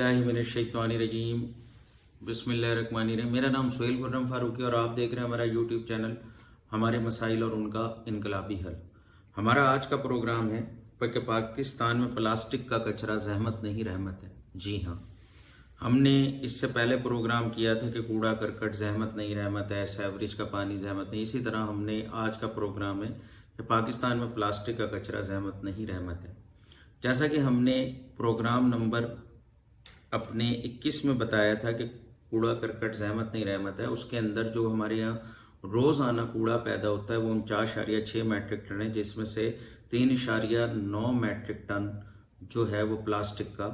बिस्मिल्लाहिर्रहमानिर्रहीम। बिस्मिल्लाहिर्रहमानिर्रहीम। मेरा नाम सुहेल खुर्रम फारूकी और आप देख रहे हैं हमारा यूट्यूब चैनल हमारे मसाइल और उनका इनकलाबी हल। हमारा आज का प्रोग्राम है कि पाकिस्तान में प्लास्टिक का कचरा जहमत नहीं रहमत है। जी हाँ, हमने इससे पहले प्रोग्राम किया था कि कूड़ा करकट जहमत नहीं रहमत है, सेवरेज का पानी जहमत नहीं। इसी तरह हमने आज का प्रोग्राम है कि पाकिस्तान में प्लास्टिक का कचरा जहमत नहीं रहमत है। जैसा कि हमने प्रोग्राम नंबर अपने 21 में बताया था कि कूड़ा करकट जहमत नहीं रहमत है, उसके अंदर जो हमारे यहाँ रोज़ाना कूड़ा पैदा होता है वो 49.6 मैट्रिक टन है, जिसमें से 3.9 मैट्रिक टन जो है वो प्लास्टिक का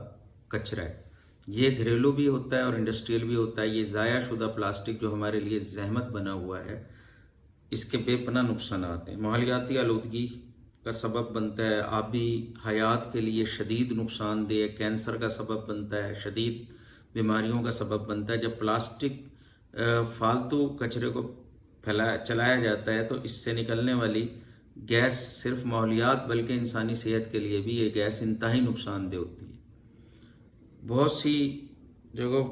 कचरा है। ये घरेलू भी होता है और इंडस्ट्रियल भी होता है। ये ज़ाया शुदा प्लास्टिक जो हमारे लिए जहमत बना हुआ है, इसके बेपनाह नुकसान आते हैं। माहौलियाती आलूदगी का सबब बनता है, आबी हयात के लिए शदीद नुकसानदेह, कैंसर का सबब बनता है, शदीद बीमारियों का सबब बनता है। जब प्लास्टिक फालतू कचरे को चलाया जाता है तो इससे निकलने वाली गैस सिर्फ माहौलियात बल्कि इंसानी सेहत के लिए भी ये गैस इंतहाई नुकसानदेह होती है। बहुत सी जगह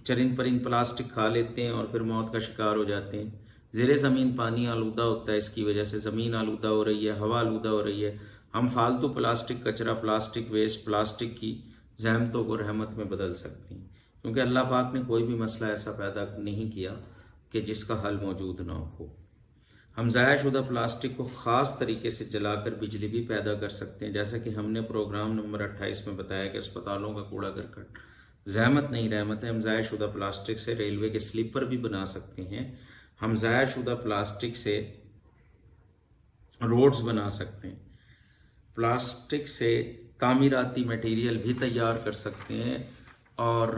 चरिंद परिंद प्लास्टिक खा लेते हैं और फिर मौत का शिकार हो जाते हैं। ज़ेरे ज़मीन पानी आलूदा होता है, इसकी वजह से ज़मीन आलूदा हो रही है, हवा आलूदा हो रही है। हम फालतू प्लास्टिक कचरा, प्लास्टिक वेस्ट, प्लास्टिक की ज़हमतों को रहमत में बदल सकते हैं, क्योंकि अल्लाह पाक ने कोई भी मसला ऐसा पैदा नहीं किया कि जिसका हल मौजूद ना हो। हम ज़ाया शुदा प्लास्टिक को ख़ास तरीके से जलाकर बिजली भी पैदा कर सकते हैं। जैसा कि हमने प्रोग्राम नंबर 28 में बताया कि अस्पतालों का कूड़ा करकट ज़हमत नहीं रहमत है। हम ज़ाया शुदा प्लास्टिक से रेलवे के स्लीपर भी बना सकते हैं। हम ज़ाया शुदा प्लास्टिक से रोड्स बना सकते हैं। प्लास्टिक से तामीराती मटेरियल भी तैयार कर सकते हैं। और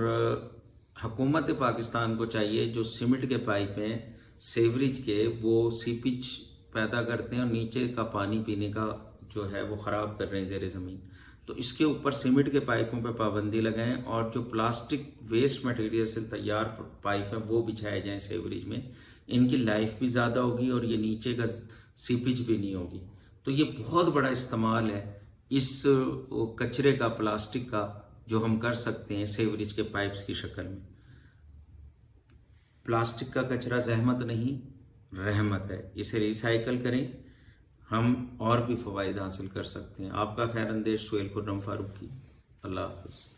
हुकूमत पाकिस्तान को चाहिए जो सीमेंट के पाइप हैं सेवरेज के, वो सीपेज पैदा करते हैं और नीचे का पानी पीने का जो है वो ख़राब कर रहे हैं ज़ेरे ज़मीन, तो इसके ऊपर सीमेंट के पाइपों पर पाबंदी लगाएं और जो प्लास्टिक वेस्ट मटेरियल से तैयार पाइप हैं वो बिछाए जाएं सेवरेज में। इनकी लाइफ भी ज़्यादा होगी और ये नीचे का सीपेज भी नहीं होगी। तो ये बहुत बड़ा इस्तेमाल है इस कचरे का, प्लास्टिक का, जो हम कर सकते हैं सेवरेज के पाइप्स की शक्ल में। प्लास्टिक का कचरा जहमत नहीं रहमत है, इसे रिसाइकल करें, हम और भी फ़वाइद हासिल कर सकते हैं। आपका खैर अंदेश सुहेल खुर्रम फारूकी। अल्लाह हाफ़िज़।